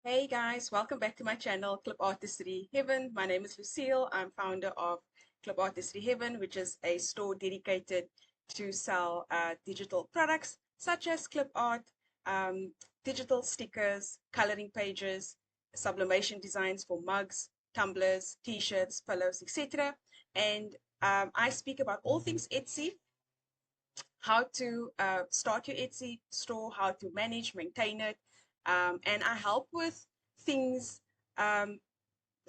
Hey guys, welcome back to my channel, Clip-Artistly Heaven. My name is Lucille. I'm founder of Clip-Artistly Heaven, which is a store dedicated to sell digital products such as clip art, um, digital stickers, coloring pages, sublimation designs for mugs, tumblers, t-shirts, pillows, etc. And I speak about all things Etsy, how to start your Etsy store, how to manage, maintain it, and I help with things um,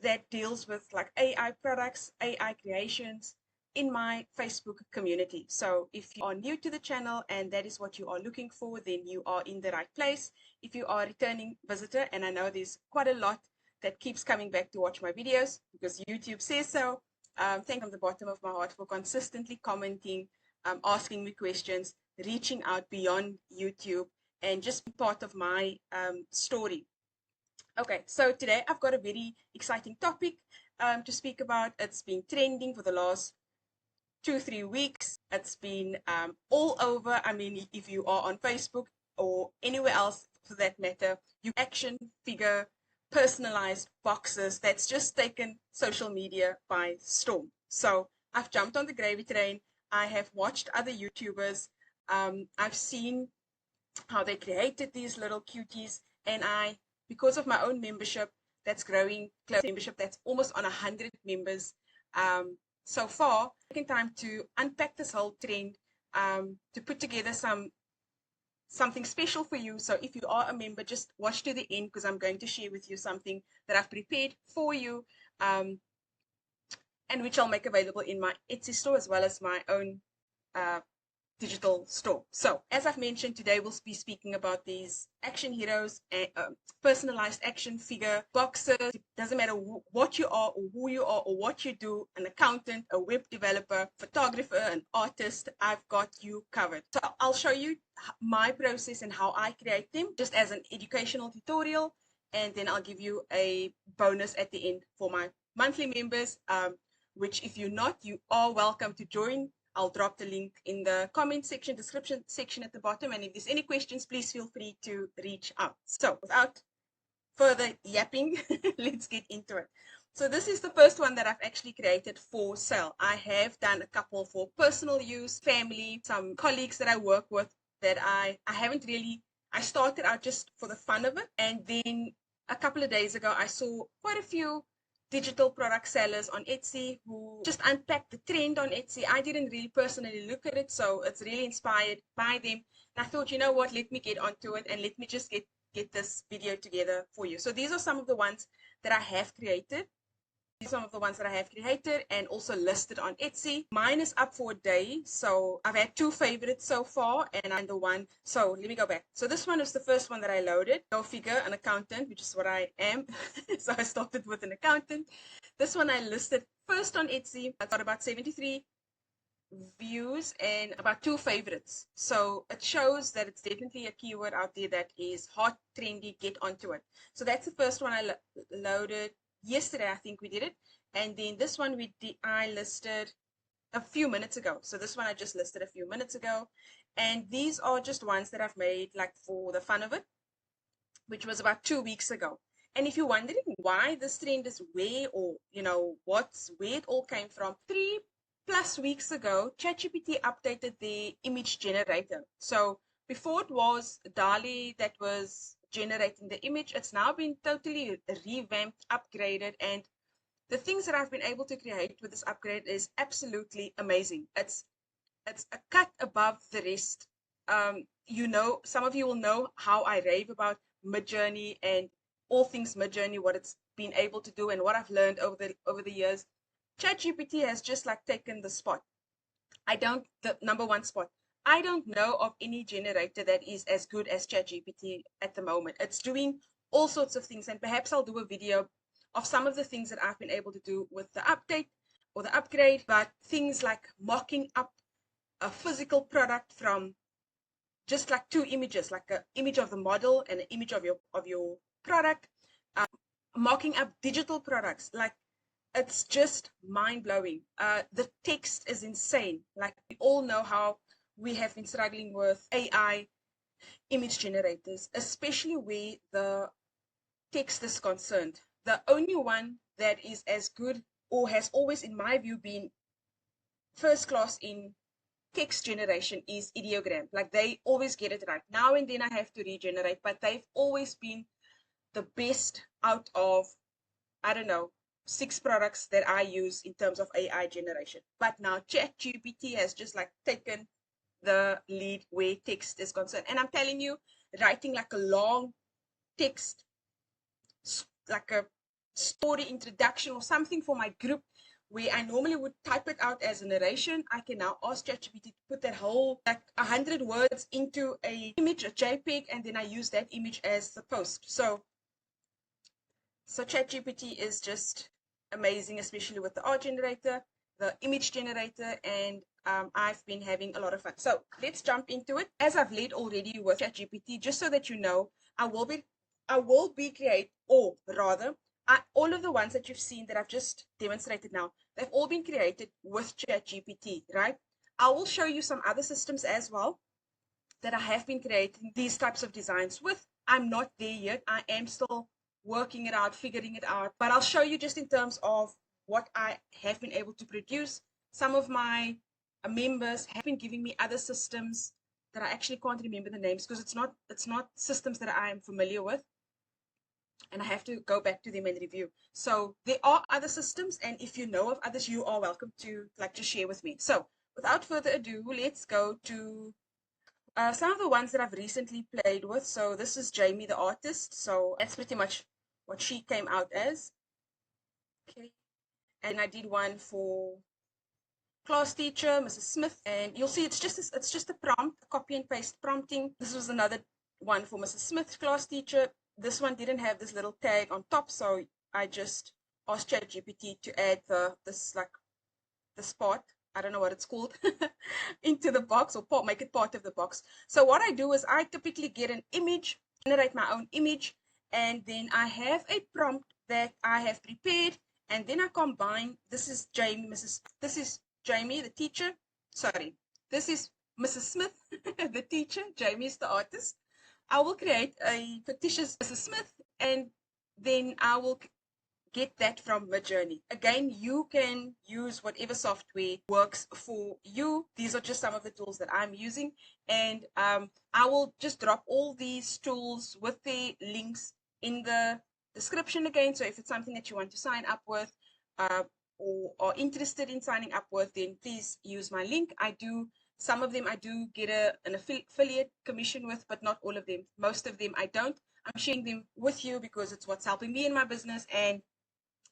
that deals with like AI products, AI creations in my Facebook community. So if you are new to the channel and that is what you are looking for, then you are in the right place. If you are a returning visitor, and I know there's quite a lot that keeps coming back to watch my videos because YouTube says so, thank you from the bottom of my heart for consistently commenting, asking me questions, reaching out beyond YouTube, and just be part of my story. Okay, so today I've got a very exciting topic to speak about. It's been trending for the last 2, 3 weeks. It's been all over. I mean, if you are on Facebook or anywhere else for that matter, you action figure personalized boxes that's just taken social media by storm. So I've jumped on the gravy train. I have watched other YouTubers. I've seen how they created these little cuties, and because of my own membership that's growing, close membership that's almost on 100 members so far, taking time to unpack this whole trend, to put together something special for you. So if you are a member, just watch to the end because I'm going to share with you something that I've prepared for you, um, and which I'll make available in my Etsy store as well as my own uh, digital store. So, as I've mentioned, today we'll be speaking about these action heroes, and personalized action figure boxes. It doesn't matter what you are or who you are or what you do, an accountant, a web developer, photographer, an artist, I've got you covered. So I'll show you my process and how I create them just as an educational tutorial, and then I'll give you a bonus at the end for my monthly members, which if you're not, you are welcome to join. I'll drop the link in the comment section, description section at the bottom. And if there's any questions, please feel free to reach out. So without further yapping, let's get into it. So this is the first one that I've actually created for sale. I have done a couple for personal use, family, some colleagues that I work with that I haven't really, I started out just for the fun of it. And then a couple of days ago, I saw quite a few digital product sellers on Etsy who just unpacked the trend on Etsy. I didn't really personally look at it, so it's really inspired by them. And I thought, you know what, let me get onto it and let me just get this video together for you. So these are some of the ones that I have created. These are some of the ones that I have created and also listed on Etsy. Mine is up for a day, so I've had 2 favorites so far, and the one. So let me go back. So this one is the first one that I loaded. Go figure, an accountant, which is what I am. So I started with an accountant. This one I listed first on Etsy. I got about 73 views and about 2 favorites. So it shows that it's definitely a keyword out there that is hot, trendy, get onto it. So that's the first one I loaded yesterday. I think we did it. And then this one I listed a few minutes ago. So this one I just listed a few minutes ago. And these are just ones that I've made like for the fun of it, which was about 2 weeks ago. And if you're wondering why this trend is where, or where it all came from, 3+ weeks ago, ChatGPT updated the image generator. So before it was DALI that was generating the image, it's now been totally revamped, upgraded, and the things that I've been able to create with this upgrade is absolutely amazing. It's a cut above the rest. Some of you will know how I rave about MidJourney and all things MidJourney, what it's been able to do and what I've learned over the years. ChatGPT has just like taken the spot. The number one spot. I don't know of any generator that is as good as ChatGPT at the moment. It's doing all sorts of things, and perhaps I'll do a video of some of the things that I've been able to do with the update or the upgrade, but things like mocking up a physical product from just like 2 images, like an image of the model and an image of your product, um, mocking up digital products. Like, it's just mind-blowing. The text is insane. Like, we all know how we have been struggling with AI image generators, especially where text is concerned, the only one that is as good or has always, in my view, been first class in text generation is Ideogram. Like, they always get it right. Now and then I have to regenerate, but they've always been the best out of, I don't know, 6 products that I use in terms of AI generation. But now ChatGPT has just like taken the lead where text is concerned. And I'm telling you, writing like a long text, like a story introduction or something for my group, where I normally would type it out as a narration, I can now ask ChatGPT to put that whole like 100 words into a image, a JPEG, and then I use that image as the post. So ChatGPT is just amazing, especially with the art generator, the image generator, and I've been having a lot of fun. So let's jump into it. As I've led already with ChatGPT, just so that you know, I will be create, or rather, all of the ones that you've seen that I've just demonstrated now, they've all been created with ChatGPT, right? I will show you some other systems as well that I have been creating these types of designs with. I'm not there yet. I am still working it out, figuring it out, but I'll show you just in terms of what I have been able to produce. Some of my members have been giving me other systems that I actually can't remember the names because it's not systems that I am familiar with, and I have to go back to them and review. So there are other systems, and if you know of others, you are welcome to just share with me. So without further ado, let's go to some of the ones that I've recently played with. So this is Jamie the artist. So that's pretty much what she came out as. Okay. And I did one for class teacher, Mrs. Smith. And you'll see it's just a prompt, copy and paste prompting. This was another one for Mrs. Smith's class teacher. This one didn't have this little tag on top, so I just asked ChatGPT to add this part, I don't know what it's called, into the box, or make it part of the box. So what I do is I typically get an image, generate my own image, and then I have a prompt that I have prepared, and then I combine. This is Jamie, the teacher. Sorry, this is Mrs. Smith, the teacher. Jamie is the artist. I will create a fictitious Mrs. Smith, and then I will get that from MidJourney. Again, you can use whatever software works for you. These are just some of the tools that I'm using, and I will just drop all these tools with the links in the description again. So if it's something that you want to sign up with, or are interested in signing up with, then please use my link. Some of them I do get an affiliate commission with, but not all of them. Most of them I don't. I'm sharing them with you because it's what's helping me in my business, and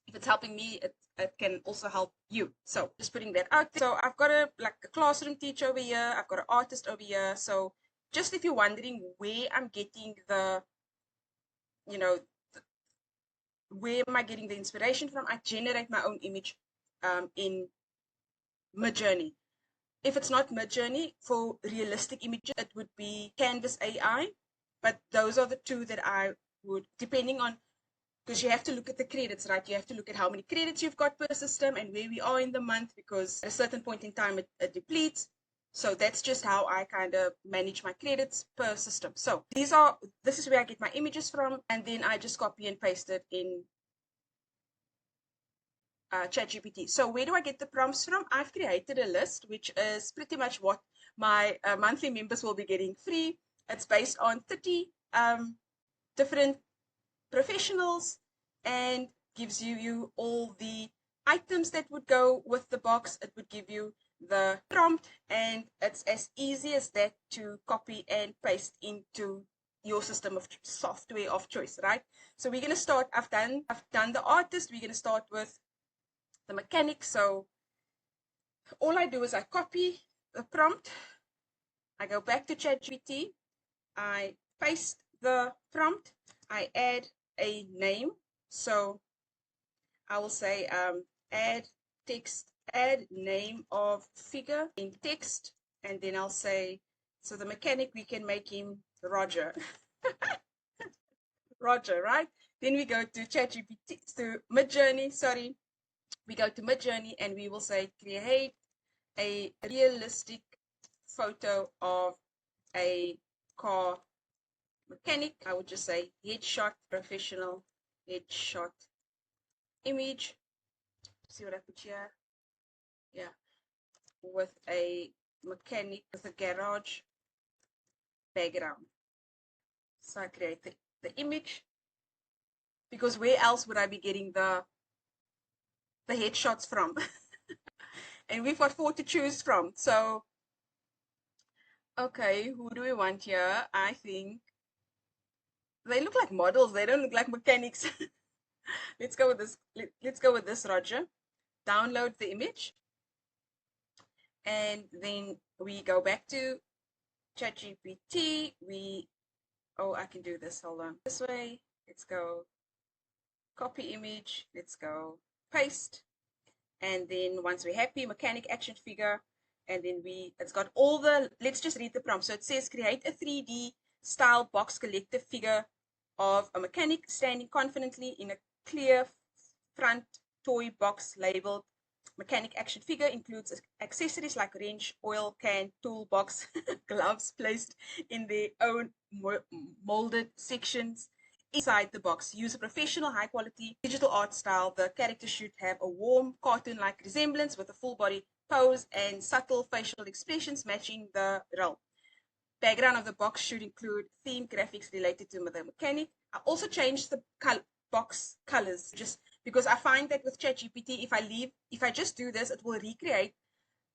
if it's helping me, it can also help you. So just putting that out there. So I've got a classroom teacher over here. I've got an artist over here. So just if you're wondering where I'm getting where am I getting the inspiration from, I generate my own image in MidJourney. If it's not MidJourney, for realistic images, it would be Canvas AI. But those are the two that I would, depending on, because you have to look at the credits, right? You have to look at how many credits you've got per system and where we are in the month, because at a certain point in time it depletes. So that's just how I kind of manage my credits per system. So this is where I get my images from, and then I just copy and paste it in ChatGPT. So where do I get the prompts from? I've created a list, which is pretty much what my monthly members will be getting free. It's based on 30 different professionals, and gives you all the items that would go with the box. It would give you the prompt, and it's as easy as that to copy and paste into your system of software of choice, right? So we're going to start. I've done the artist. We're going to start with the mechanic. So all I do is I copy the prompt, I go back to ChatGPT, I paste the prompt, I add a name. So I will say add text, add name of figure in text, and then I'll say, so the mechanic, we can make him Roger. Roger, right? Then we go to ChatGPT, to MidJourney, sorry. We go to MidJourney and we will say create a realistic photo of a car mechanic. I would just say headshot professional headshot image. See what I put here? Yeah, with a mechanic with a garage background. So I create the image, because where else would I be getting the headshots from? And we've got 4 to choose from. So, okay, who do we want here? I think they look like models. They don't look like mechanics. Let's go with this. Let's go with this, Roger. Download the image. And then we go back to ChatGPT. Oh, I can do this. Hold on. This way. Let's go copy image. Let's go paste. And then once we're happy, mechanic action figure. And then it's got all the, let's just read the prompt. So it says, create a 3D style box collector figure of a mechanic standing confidently in a clear front toy box labeled mechanic action figure. Includes accessories like wrench, oil can, toolbox, gloves placed in their own molded sections inside the box. Use a professional, high quality digital art style. The character should have a warm cartoon-like resemblance with a full body pose and subtle facial expressions matching the role. Background of the box should include theme graphics related to the mechanic. I also changed the box colors just because I find that with ChatGPT, if I just do this, it will recreate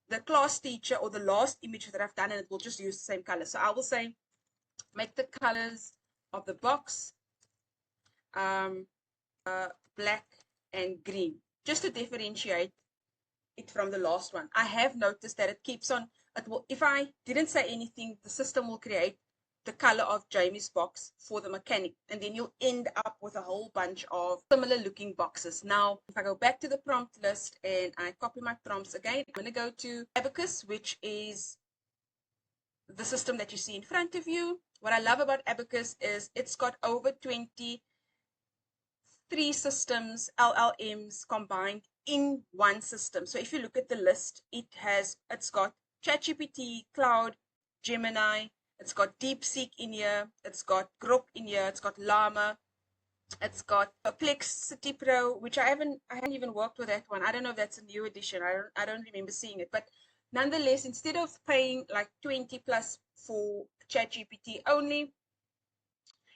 the class teacher or the last image that I've done, and it will just use the same color. So I will say, make the colors of the box black and green, just to differentiate it from the last one. I have noticed that it keeps on, if I didn't say anything, the system will create the color of Jamie's box for the mechanic, and then you'll end up with a whole bunch of similar looking boxes. Now, if I go back to the prompt list and I copy my prompts again, I'm going to go to Abacus, which is the system that you see in front of you. What I love about Abacus is it's got over 23 systems, LLMs combined in one system. So if you look at the list, it's got ChatGPT, Cloud, Gemini, it's got DeepSeek in here, it's got Grok in here, it's got Llama, it's got Perplexity Pro, which I haven't even worked with that one. I don't know if that's a new edition. I don't remember seeing it. But nonetheless, instead of paying like 20 plus for ChatGPT only,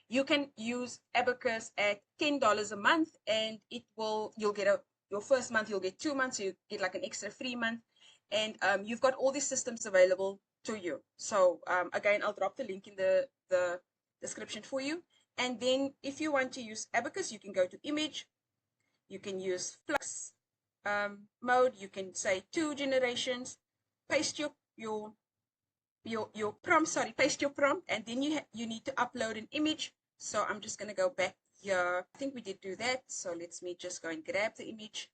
you can use Abacus at $10 a month, and you'll get your first month, you'll get 2 months, so you get like an extra free month, and you've got all these systems available to you. So again, I'll drop the link in the description for you. And then if you want to use Abacus, you can go to image, you can use flux mode, you can say 2 generations, paste your prompt, paste your prompt, and then you need to upload an image. So I'm just going to go back here. I think we did do that. So let me just go and grab the image.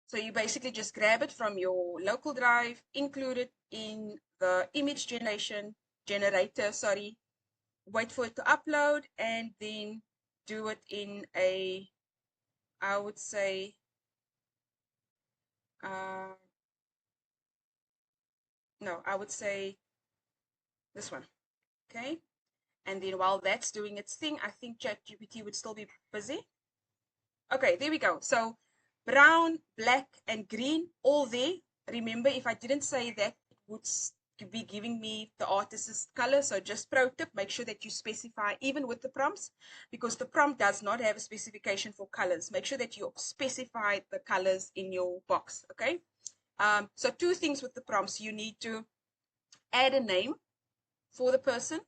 So you basically just grab it from your local drive, include it in the image generator, wait for it to upload, and then do it in I would say, no, I would say this one. Okay. And then while that's doing its thing, I think ChatGPT would still be busy. Okay, there we go. So brown, black, and green, all there. Remember, if I didn't say that, it would be giving me the artist's color. So just pro tip, make sure that you specify even with the prompts, because the prompt does not have a specification for colors. Make sure that you specify the colors in your box, okay? So 2 things with the prompts. You need to add a name for the person,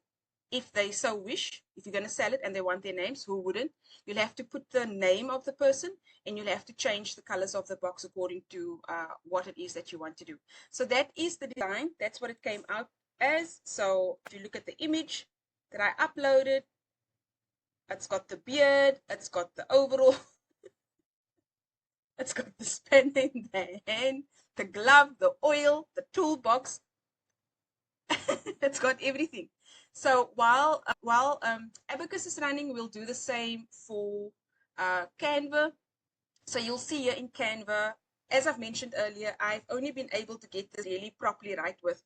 if they so wish. If you're going to sell it and they want their names, who wouldn't? You'll have to put the name of the person, and you'll have to change the colors of the box according to what it is that you want to do. So that is the design. That's what it came out as. So if you look at the image that I uploaded, it's got the beard, it's got the overall, it's got the pen in the hand, the glove, the oil, the toolbox. It's got everything. So while Abacus is running, we'll do the same for Canva. So you'll see here in Canva, as I've mentioned earlier, I've only been able to get this really properly right with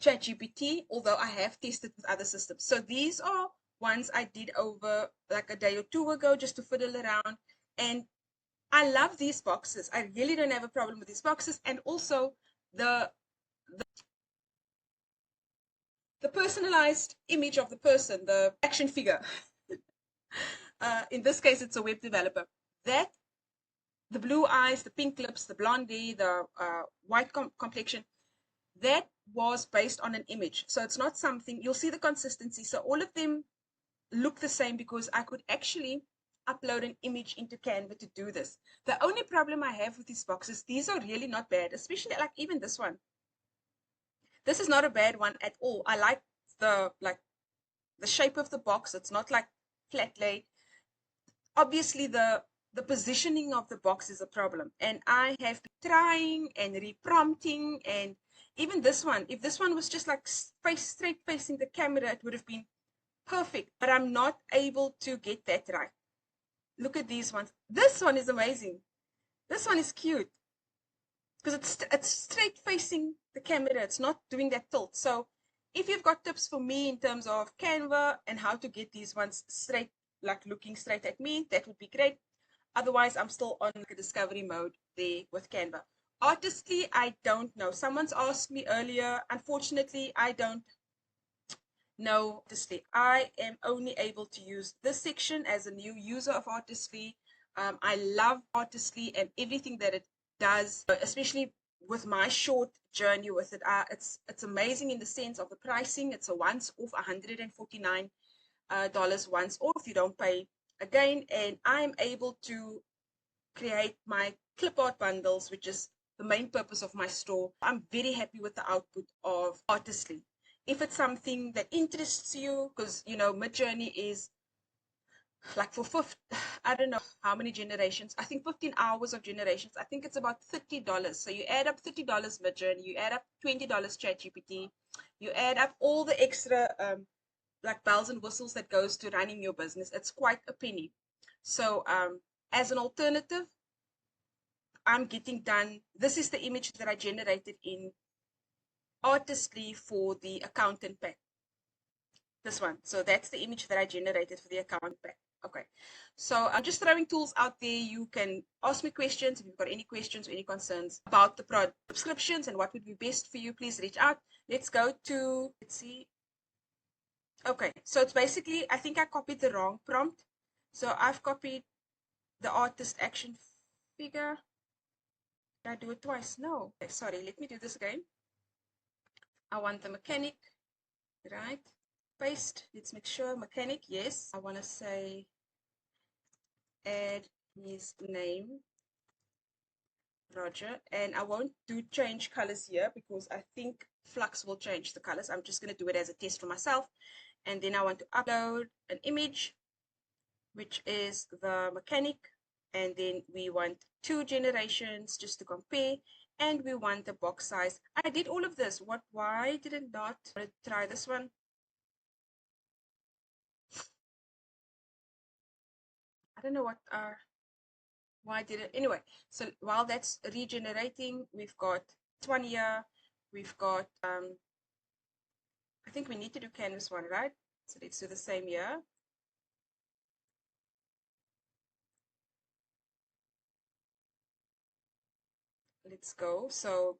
ChatGPT, although I have tested with other systems. So these are ones I did over like a day or two ago just to fiddle around. And I love these boxes. I really don't have a problem with these boxes. And also the the personalized image of the person, the action figure. In this case, it's a web developer. That the blue eyes, the pink lips, the blondie, the white complexion, that was based on an image. So it's not something, you'll see the consistency. So all of them look the same because I could actually upload an image into Canva to do this. The only problem I have with these boxes, these are really not bad, especially like even this one. This is not a bad one at all. I like the shape of the box. It's not like flat laid. Obviously the positioning of the box is a problem, and I have been trying and reprompting. And even this one, if this one was just like straight facing the camera, it would have been perfect, but I'm not able to get that right. Look at these ones. This one is amazing. This one is cute because it's straight facing the camera. It's not doing that tilt. So if you've got tips for me in terms of Canva and how to get these ones straight, like looking straight at me, that would be great. Otherwise, I'm still on like a discovery mode there with Canva. Artistly, I don't know. Someone's asked me earlier. Unfortunately, I don't know Artistly. I am only able to use this section as a new user of Artistly. I love Artistly and everything that it does, especially with my short journey with it. It's amazing in the sense of the pricing. It's a once off, $149 once off. You don't pay again, and I'm able to create my clip art bundles, which is the main purpose of my store. I'm very happy with the output of Artistly. If it's something that interests you, because you know MidJourney is like for I don't know how many generations. I think 15 hours of generations. I think it's about $30. So you add up $30 MidJourney, you add up $20 ChatGPT, you add up all the extra like bells and whistles that goes to running your business. It's quite a penny. So as an alternative, I'm getting done. This is the image that I generated in Artistly for the accountant pack. This one. So that's the image that I generated for the account pack. Okay. So I'm just throwing tools out there. You can ask me questions if you've got any questions or any concerns about the product subscriptions and what would be best for you. Please reach out. Let's go to, let's see. Okay. So it's basically, I think I copied the wrong prompt. So I've copied the artist action figure. Did I do it twice? No. Okay, sorry. Let me do this again. I want the mechanic, right? Paste. Let's make sure mechanic. Yes. I want to say add his name, Roger. And I won't do change colors here because I think Flux will change the colors. I'm just going to do it as a test for myself. And then I want to upload an image, which is the mechanic. And then we want 2 generations just to compare. And we want the box size. I did all of this. Why did it not try this one? I don't know why did it anyway. So while that's regenerating, we've got this one here. We've got I think we need to do canvas one, right? So let's do the same here. Let's go. So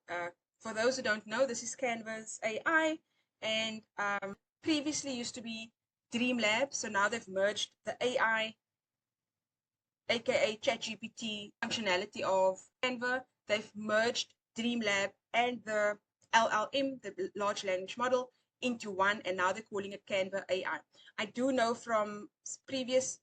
for those who don't know, this is Canvas AI, and previously used to be Dreamlab. So now they've merged the AI, aka ChatGPT functionality of Canva. They've merged Dreamlab and the LLM, the large language model, into one, and now they're calling it Canva AI. I do know from previous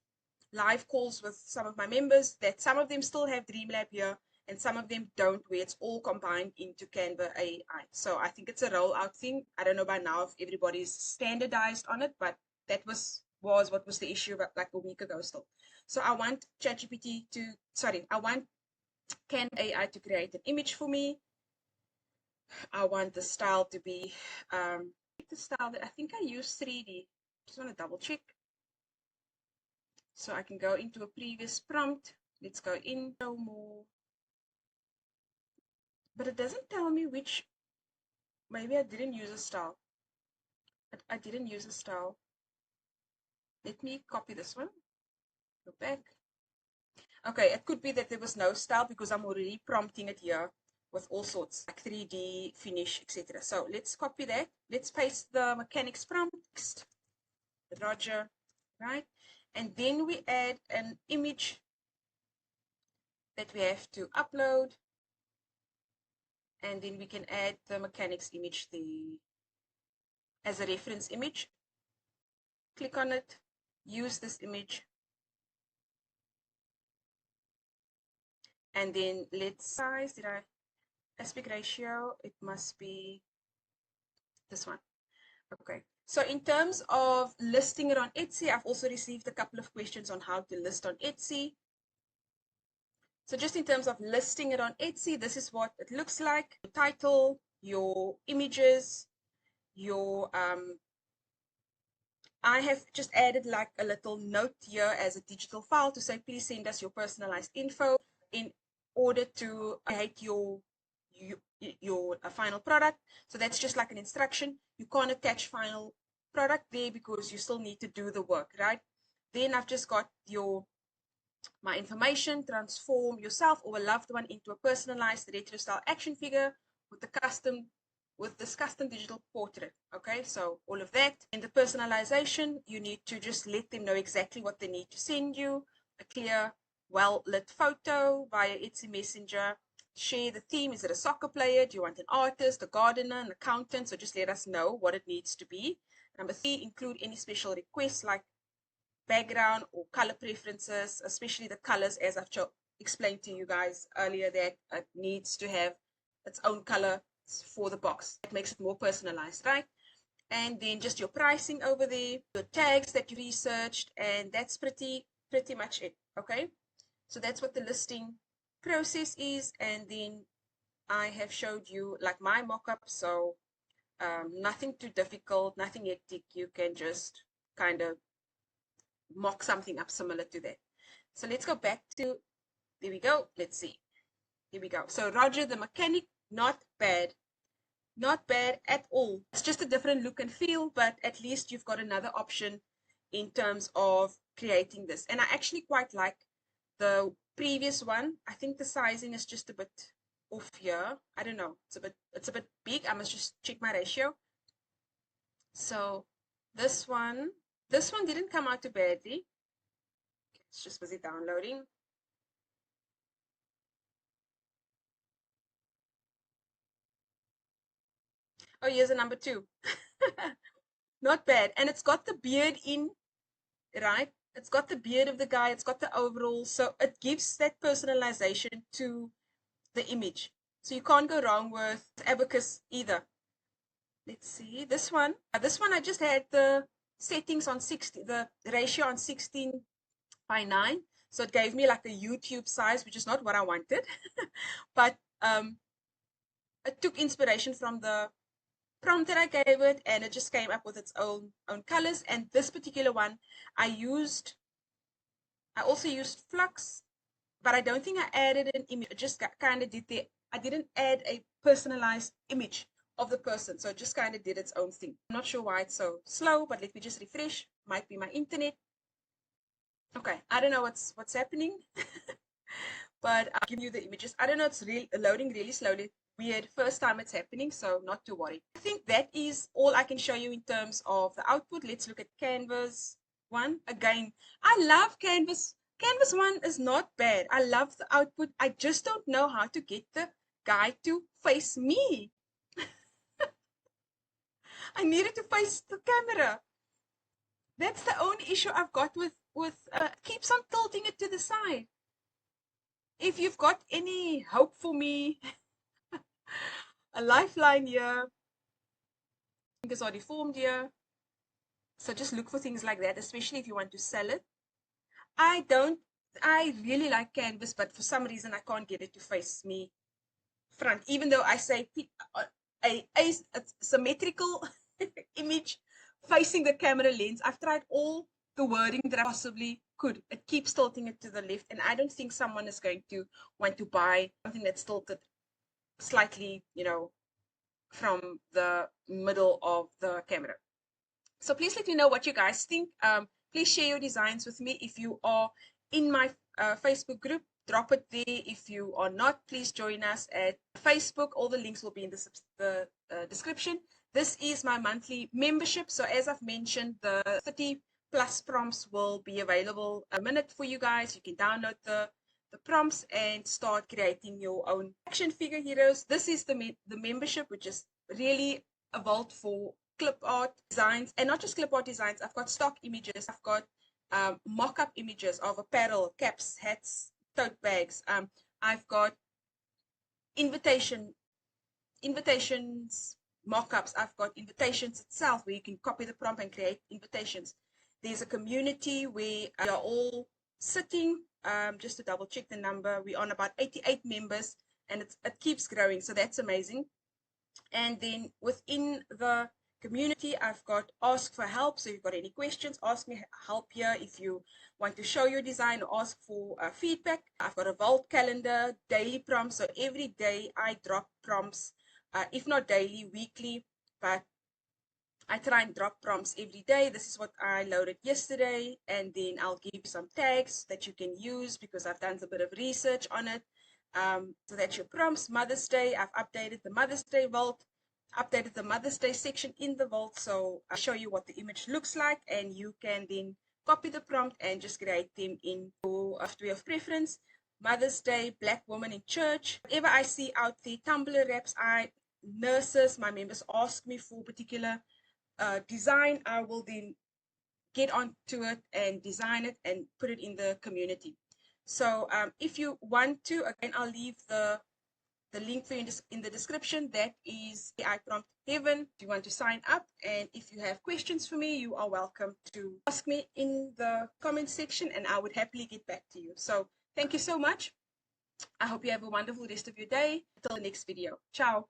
live calls with some of my members that some of them still have Dreamlab here and some of them don't, where it's all combined into Canva AI. So I think it's a rollout thing. I don't know by now if everybody's standardized on it, but that was what was the issue about like a week ago still. So I want ChatGPT to, sorry, I want Canva AI to create an image for me. I want the style to be the style that I think I use 3D. Just want to double check. So I can go into a previous prompt. Let's go in, no more. But it doesn't tell me which, maybe I didn't use a style. I didn't use a style. Let me copy this one. Go back. Okay, it could be that there was no style because I'm already prompting it here with all sorts like 3D, finish, etc. So let's copy that. Let's paste the mechanics prompt. Roger, right? And then we add an image that we have to upload. And then we can add the mechanics image as a reference image. Click on it, use this image. And then let's size, aspect ratio, it must be this one. Okay. So in terms of listing it on Etsy, I've also received a couple of questions on how to list on Etsy. So just in terms of listing it on Etsy, this is what it looks like. Your title, your images, your I have just added like a little note here as a digital file to say, please send us your personalized info in order to create your final product. So that's just like an instruction. You can't attach final product there because you still need to do the work, right? Then I've just got my information, transform yourself or a loved one into a personalized retro style action figure with this custom digital portrait. Okay, so all of that. In the personalization, you need to just let them know exactly what they need to send you. A clear, well-lit photo via Etsy Messenger. Share the theme. Is it a soccer player? Do you want an artist, a gardener, an accountant? So just let us know what it needs to be. Number 3, include any special requests like background or color preferences, especially the colors, as I've explained to you guys earlier, that it needs to have its own color for the box. It makes it more personalized, right? And then just your pricing over there, the tags that you researched, and that's pretty much it. Okay, so that's what the listing process is. And then I have showed you like my mock-up, so nothing too difficult, nothing hectic. You can just kind of mock something up similar to that. So let's go back to, there we go. Let's see. Here we go. So Roger the mechanic, not bad. Not bad at all. It's just a different look and feel, but at least you've got another option in terms of creating this. And I actually quite like the previous one. I think the sizing is just a bit off here. I don't know. It's a bit big. I must just check my ratio. So this one didn't come out too badly. It's just busy downloading. Oh, here's a number 2. Not bad. And it's got the beard in, right? It's got the beard of the guy. It's got the overall. So it gives that personalization to the image. So you can't go wrong with Abacus either. Let's see. This one I just had the settings on 60, the ratio on 16:9. So it gave me like a YouTube size, which is not what I wanted. But it took inspiration from the prompt that I gave it, and it just came up with its own colors. And this particular one, I also used flux, but I don't think I added an image. I just kind of did I didn't add a personalized image of the person, so it just kind of did its own thing. I'm not sure why it's so slow, but let me just refresh. Might be my internet. Okay, I don't know what's happening. But I'll give you the images. I don't know, it's loading really slowly. Weird, first time it's happening, so not to worry. I think that is all I can show you in terms of the output. Let's look at Canvas 1. Again, I love Canvas. Canvas 1 is not bad. I love the output. I just don't know how to get the guy to face me. I needed to face the camera. That's the only issue I've got with keeps on tilting it to the side. If you've got any hope for me, a lifeline here, fingers are deformed here. So just look for things like that, especially if you want to sell it. I really like Canvas, but for some reason I can't get it to face me front, even though I say a symmetrical image facing the camera lens. I've tried all the wording that I possibly could. It keeps tilting it to the left, and I don't think someone is going to want to buy something that's tilted slightly, from the middle of the camera. So please let me know what you guys think. Please share your designs with me. If you are in my Facebook group, drop it there. If you are not, please join us at Facebook. All the links will be in the description. This is my monthly membership. So as I've mentioned, the 30 plus prompts will be available a minute for you guys. You can download the prompts and start creating your own action figure heroes. This is the membership, which is really a vault for clip art designs, and not just clip art designs. I've got stock images. I've got mock-up images of apparel, caps, hats, tote bags. I've got invitations, mock-ups. I've got invitations itself where you can copy the prompt and create invitations. There's a community where we are all sitting, just to double check the number, we're on about 88 members, and it keeps growing, so that's amazing. And then within the community, I've got ask for help. So if you've got any questions, ask me help here. If you want to show your design or ask for feedback, I've got a vault calendar, daily prompts. So every day I drop prompts, if not daily, weekly, but I try and drop prompts every day. This is what I loaded yesterday, and then I'll give you some tags that you can use because I've done a bit of research on it. So that's your prompts. Mother's Day, I've updated the Mother's Day vault, updated the Mother's Day section in the vault. So I'll show you what the image looks like, and you can then copy the prompt and just create them in your software of preference. Mother's Day, Black woman in church. Whatever I see out there, Tumblr wraps, nurses, my members ask me for particular design, I will then get onto it and design it and put it in the community. So if you want to, again, I'll leave the link for you in the description. That is AI Prompt Heaven. If you want to sign up, and if you have questions for me, you are welcome to ask me in the comment section, and I would happily get back to you. So thank you so much. I hope you have a wonderful rest of your day. Until the next video. Ciao.